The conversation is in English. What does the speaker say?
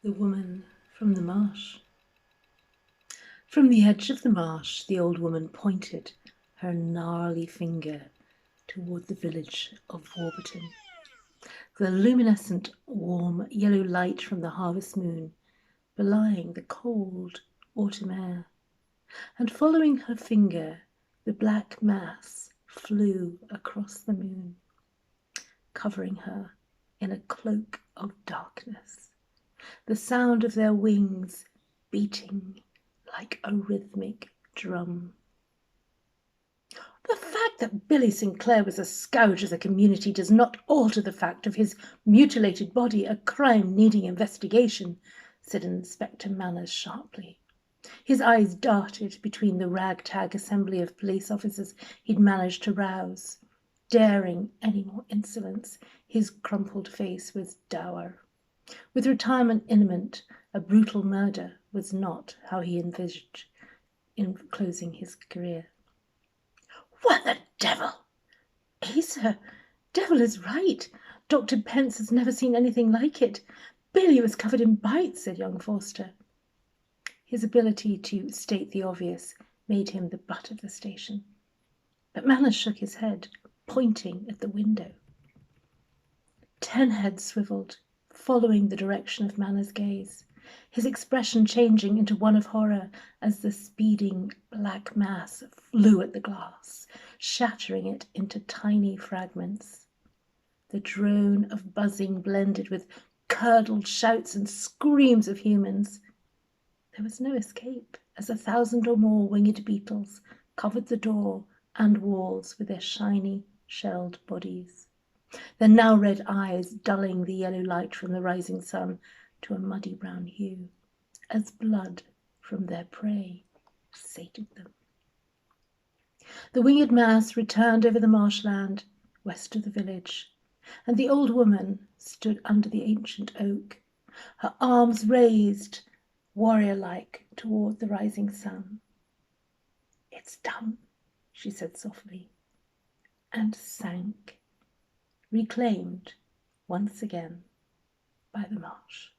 The woman from the marsh. From the edge of the marsh, the old woman pointed her gnarly finger toward the village of Warburton. The luminescent, warm, yellow light from the harvest moon belying the cold autumn air, and following her finger, the black mass flew across the moon, covering her in a cloak of darkness, the sound of their wings beating like a rhythmic drum. The fact that Billy Sinclair was a scourge of the community does not alter the fact of his mutilated body a crime needing investigation, said Inspector Manners sharply. His eyes darted between the ragtag assembly of police officers he'd managed to rouse. Daring any more insolence, his crumpled face was dour. With retirement imminent, a brutal murder was not how he envisaged in closing his career. What the devil? Asa, devil is right. Dr. Pence has never seen anything like it. Billy was covered in bites, said young Forster. His ability to state the obvious made him the butt of the station. But Manners shook his head, pointing at the window. 10 heads swiveled, following the direction of Manners' gaze, his expression changing into one of horror as the speeding black mass flew at the glass, shattering it into tiny fragments. The drone of buzzing blended with curdled shouts and screams of humans. There was no escape, as 1,000 or more winged beetles covered the door and walls with their shiny, shelled bodies, their now red eyes dulling the yellow light from the rising sun to a muddy brown hue, as blood from their prey sated them. The winged mass returned over the marshland west of the village, and the old woman stood under the ancient oak, her arms raised, warrior-like, toward the rising sun. It's done, she said softly, and sank, reclaimed once again by the marsh.